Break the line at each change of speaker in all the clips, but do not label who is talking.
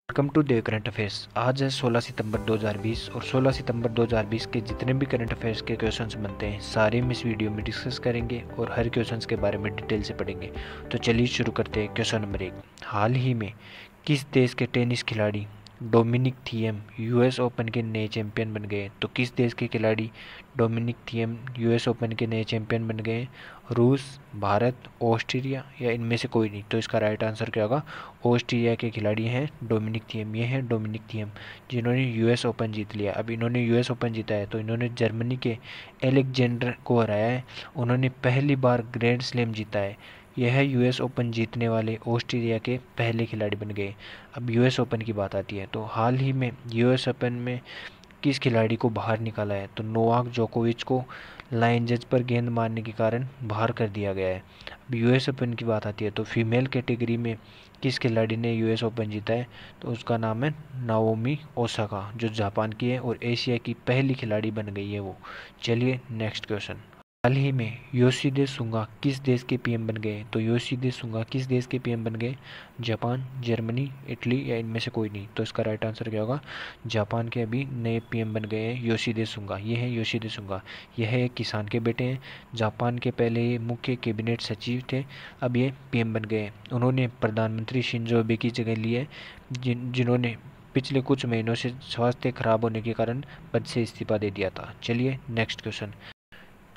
Welcome to day current affairs. आज है 16 सितंबर 2020 और 16 सितंबर 2020 के जितने भी करंट अफेयर्स के क्वेश्चंस बनते हैं सारे हम इस वीडियो में डिस्कस करेंगे और हर क्वेश्चंस के बारे में डिटेल से पढ़ेंगे। तो चलिए शुरू करते हैं। क्वेश्चन नंबर 1, हाल ही में किस देश के टेनिस खिलाड़ी डोमिनिक थिएम यूएस ओपन के नए चैंपियन बन गए? तो किस देश के खिलाड़ी डोमिनिक थिएम यूएस ओपन के नए चैंपियन बन गए? रूस, भारत, ऑस्ट्रेलिया या इनमें से कोई नहीं? तो इसका राइट आंसर क्या होगा? ऑस्ट्रेलिया के खिलाड़ी हैं डोमिनिक थिएम। ये हैं डोमिनिक थिएम जिन्होंने यूएस ओपन जीत लिया। अब इन्होंने यूएस ओपन जीता है तो इन्होंने जर्मनी के एलेक्जेंडर को हराया है। उन्होंने पहली बार ग्रैंड स्लैम जीता है। यह यूएस ओपन जीतने वाले ऑस्ट्रेलिया के पहले खिलाड़ी बन गए। अब यूएस ओपन की बात आती है तो हाल ही में यूएस ओपन में किस खिलाड़ी को बाहर निकाला है? तो नोवाक जोकोविच को लाइन जज पर गेंद मारने के कारण बाहर कर दिया गया है। अब यूएस ओपन की बात आती है तो फीमेल कैटेगरी में किस खिलाड़ी ने यूएस ओपन जीता है? तो उसका नाम है नाओमी ओसाका, जो जापान की है और एशिया की पहली खिलाड़ी बन गई है वो। चलिए नेक्स्ट क्वेश्चन। हाल ही में योशिहिदे सुगा किस देश के पीएम बन गए? तो योशिहिदे सुगा किस देश के पीएम बन गए? जापान, जर्मनी, इटली या इनमें से कोई नहीं? तो इसका राइट आंसर क्या होगा? जापान के अभी नए पीएम बन गए हैं योशिहिदे सुगा। ये है योशिहिदे सुगा। यह एक किसान के बेटे हैं। जापान के पहले ये मुख्य कैबिनेट सचिव थे, अब ये पीएम बन गए। उन्होंने प्रधानमंत्री शिंजो आबे की जगह ली है, जिन्होंने पिछले कुछ महीनों से स्वास्थ्य खराब होने के कारण पद से इस्तीफा दे दिया था। चलिए नेक्स्ट क्वेश्चन।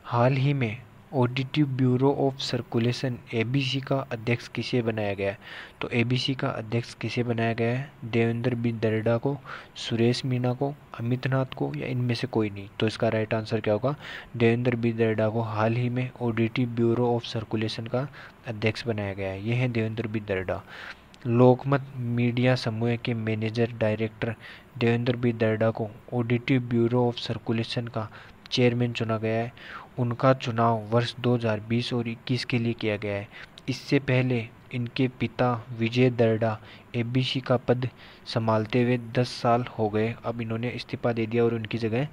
हाल ही में ऑडिटिव ब्यूरो ऑफ सर्कुलेशन एबीसी का अध्यक्ष किसे बनाया गया है? तो एबीसी का अध्यक्ष किसे बनाया गया है? देवेंद्र बी दर्डा को, सुरेश मीना को, अमित नाथ को या इनमें से कोई नहीं? तो इसका राइट आंसर क्या होगा? देवेंद्र बी दर्डा को हाल ही में ऑडिटिव ब्यूरो ऑफ सर्कुलेशन का अध्यक्ष बनाया गया है। ये है देवेंद्र बी दर्डा। लोकमत मीडिया समूह के manager director Devendra B Darda को ऑडिटिव ब्यूरो ऑफ सर्कुलेशन का चेयरमैन चुना गया है। उनका चुनाव वर्ष 2020 और 21 के लिए किया गया है। इससे पहले इनके पिता विजय दर्डा एबीसी का पद संभालते हुए 10 साल हो गए। अब इन्होंने इस्तीफा दे दिया और उनकी जगह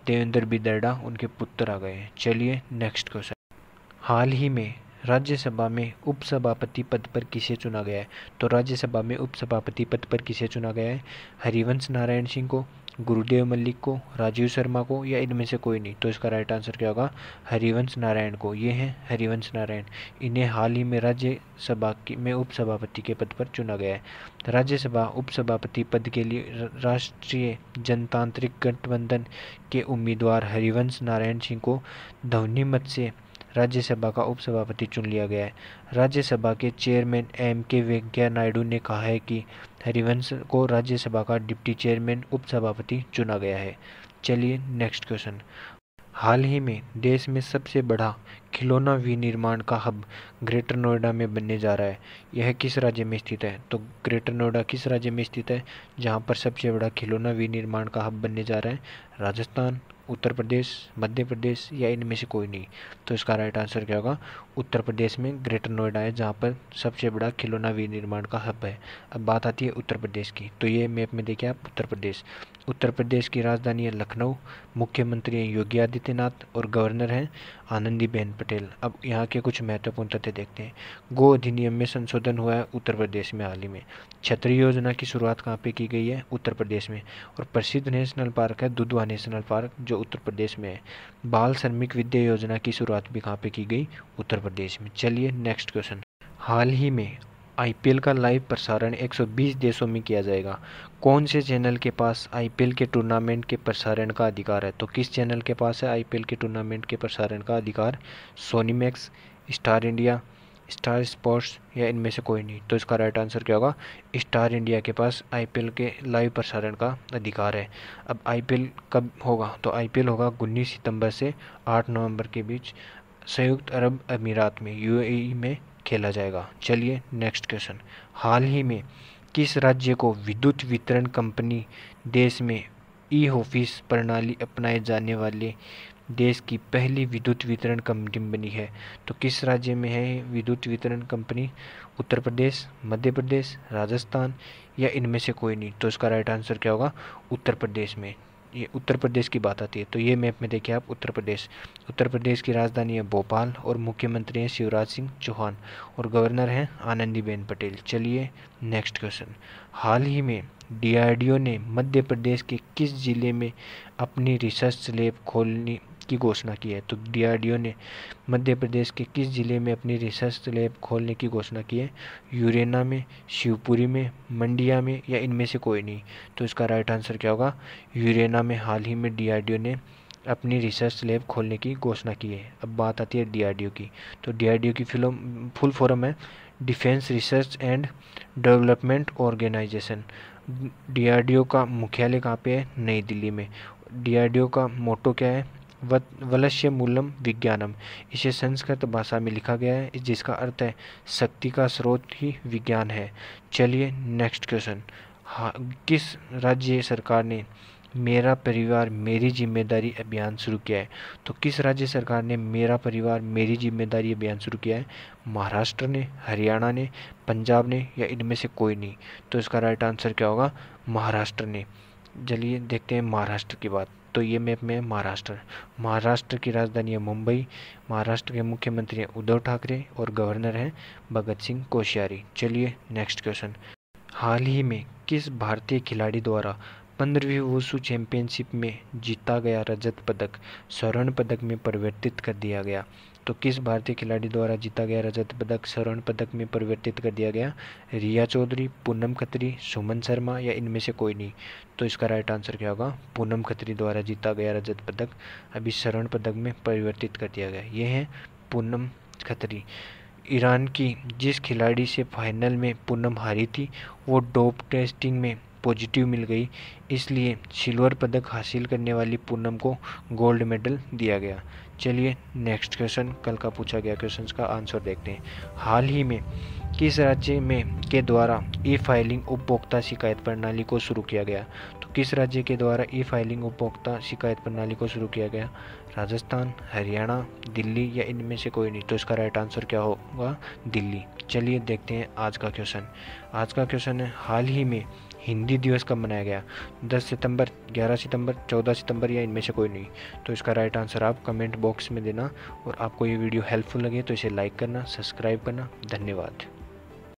देवेंद्र बी दर्डा उनके पुत्र आ गए। चलिए नेक्स्ट क्वेश्चन। हाल ही में राज्यसभा में उपसभापति पद पर किसे चुना गया है? तो राज्यसभा में उपसभापति पद पर किसे चुना गया है? हरिवंश नारायण सिंह को, गुरुदेव मल्लिक को, राजीव शर्मा को या इनमें से कोई नहीं? तो इसका राइट आंसर क्या होगा? हरिवंश नारायण को। ये हैं हरिवंश नारायण। इन्हें हाल ही में राज्यसभा में उपसभापति के पद पर चुना गया है। राज्यसभा उपसभापति पद के लिए राष्ट्रीय जनतांत्रिक गठबंधन के उम्मीदवार हरिवंश नारायण सिंह को ध्वनिमत से राज्यसभा का उपसभापति चुन लिया गया है। राज्यसभा के चेयरमैन के वेंकैया नायडू ने कहा है कि हरिवंश को राज्यसभा का डिप्टी चेयरमैन उपसभापति चुना गया है। चलिए नेक्स्ट क्वेश्चन। हाल ही में देश में सबसे बड़ा खिलौना विनिर्माण का हब ग्रेटर नोएडा में बनने जा रहा है। यह किस राज्य में स्थित है? तो ग्रेटर नोएडा किस राज्य में स्थित है जहां पर सबसे बड़ा खिलौना विनिर्माण का हब बनने जा रहा है? राजस्थान, उत्तर प्रदेश, मध्य प्रदेश या इनमें से कोई नहीं? तो इसका राइट आंसर क्या होगा? उत्तर प्रदेश में ग्रेटर नोएडा है जहाँ पर सबसे बड़ा खिलौना विनिर्माण का हब है। अब बात आती है उत्तर प्रदेश की, तो ये मैप में देखिए आप उत्तर प्रदेश। उत्तर प्रदेश की राजधानी है लखनऊ। मुख्यमंत्री हैं योगी आदित्यनाथ और गवर्नर हैं आनंदीबेन पटेल। अब यहाँ के कुछ महत्वपूर्ण तथ्य देखते हैं। गो अधिनियम में संशोधन हुआ है उत्तर प्रदेश में हाल ही में। छतरी योजना की शुरुआत कहाँ पे की गई है? उत्तर प्रदेश में। और प्रसिद्ध नेशनल पार्क है दुधवा नेशनल पार्क, जो उत्तर प्रदेश में है। बाल श्रमिक विद्या योजना की शुरुआत भी कहाँ पे की गई? उत्तर प्रदेश में। चलिए नेक्स्ट क्वेश्चन। हाल ही में आईपीएल का लाइव प्रसारण 120 देशों में किया जाएगा। कौन से चैनल के पास आईपीएल के टूर्नामेंट के प्रसारण का अधिकार है? तो किस चैनल के पास है आईपीएल के टूर्नामेंट के प्रसारण का अधिकार? Sony Max, star India, star sports या इनमें से कोई नहीं? तो इसका राइट आंसर क्या होगा? स्टार इंडिया के पास आईपीएल के लाइव प्रसारण का अधिकार है। अब आईपीएल कब होगा? तो आईपीएल होगा 19 सितंबर से 8 नवंबर के बीच संयुक्त अरब अमीरात में यूएई में खेला जाएगा। चलिए नेक्स्ट क्वेश्चन। हाल ही में किस राज्य को विद्युत वितरण कंपनी देश में ई ऑफिस प्रणाली अपनाए जाने वाले देश की पहली विद्युत वितरण कंपनी बनी है? तो किस राज्य में है विद्युत वितरण कंपनी? उत्तर प्रदेश, मध्य प्रदेश, राजस्थान या इनमें से कोई नहीं? तो इसका राइट आंसर क्या होगा? उत्तर प्रदेश में। ये उत्तर प्रदेश की बात आती है तो ये मैप में देखिए आप उत्तर प्रदेश। उत्तर प्रदेश की राजधानी है भोपाल और मुख्यमंत्री हैं शिवराज सिंह चौहान और गवर्नर हैं आनंदीबेन पटेल। चलिए नेक्स्ट क्वेश्चन। हाल ही में डीआरडीओ ने मध्य प्रदेश के किस जिले में अपनी रिसर्च लैब खोलने की घोषणा की है? तो डीआरडीओ ने मध्य प्रदेश के किस जिले में अपनी रिसर्च लैब खोलने की घोषणा की है? यूरेना में, शिवपुरी में, मंडिया में या इनमें से कोई नहीं? तो इसका राइट आंसर क्या होगा? यूरेना में हाल ही में डीआरडीओ ने अपनी रिसर्च लैब खोलने की घोषणा की है। अब बात आती है डीआरडीओ की। तो डीआरडीओ की फुल फॉर्म है defence research and development organisation. DRDO का मुख्यालय कहाँ पे है? नई दिल्ली में। डीआरडीओ का मोटो क्या है? वलस्य मूलम विज्ञानम। इसे संस्कृत भाषा में लिखा गया है जिसका अर्थ है शक्ति का स्रोत ही विज्ञान है। चलिए नेक्स्ट क्वेश्चन। हाँ, किस राज्य सरकार ने मेरा परिवार मेरी जिम्मेदारी अभियान शुरू किया है? तो किस राज्य सरकार ने मेरा परिवार मेरी जिम्मेदारी अभियान शुरू किया है? महाराष्ट्र ने, हरियाणा ने, पंजाब ने या इनमें से कोई नहीं? तो इसका राइट आंसर क्या होगा? महाराष्ट्र ने। चलिए देखते हैं महाराष्ट्र की बात। तो ये मैप में है महाराष्ट्र। महाराष्ट्र की राजधानी है मुंबई। महाराष्ट्र के मुख्यमंत्री हैं उद्धव ठाकरे और गवर्नर हैं भगत सिंह कोश्यारी। चलिए नेक्स्ट क्वेश्चन। हाल ही में किस भारतीय खिलाड़ी द्वारा 15वीं वुशु चैंपियनशिप में जीता गया रजत पदक स्वर्ण पदक में परिवर्तित कर दिया गया? तो किस भारतीय खिलाड़ी द्वारा जीता गया रजत पदक स्वर्ण पदक में परिवर्तित कर दिया गया? रिया चौधरी, पूनम खत्री, सुमन शर्मा या इनमें से कोई नहीं? तो इसका राइट आंसर क्या होगा? पूनम खत्री द्वारा जीता गया रजत पदक अभी स्वर्ण पदक में परिवर्तित कर दिया गया। ये है पूनम खत्री। ईरान की जिस खिलाड़ी से फाइनल में पूनम हारी थी वो डोप टेस्टिंग में पॉजिटिव मिल गई, इसलिए सिल्वर पदक हासिल करने वाली पूनम को गोल्ड मेडल दिया गया। चलिए नेक्स्ट क्वेश्चन, कल का पूछा गया क्वेश्चन का आंसर देखते हैं। हाल ही में किस राज्य में के द्वारा ई फाइलिंग उपभोक्ता शिकायत प्रणाली को शुरू किया गया? तो किस राज्य के द्वारा ई फाइलिंग उपभोक्ता शिकायत प्रणाली को शुरू किया गया? राजस्थान, हरियाणा, दिल्ली या इनमें से कोई नहीं? तो इसका राइट आंसर क्या होगा? दिल्ली। चलिए देखते हैं आज का क्वेश्चन। आज का क्वेश्चन है हाल ही में हिंदी दिवस कब मनाया गया? 10 सितंबर, 11 सितंबर, 14 सितंबर या इनमें से कोई नहीं? तो इसका राइट आंसर आप कमेंट बॉक्स में देना। और आपको ये वीडियो हेल्पफुल लगे तो इसे लाइक करना, सब्सक्राइब करना। धन्यवाद।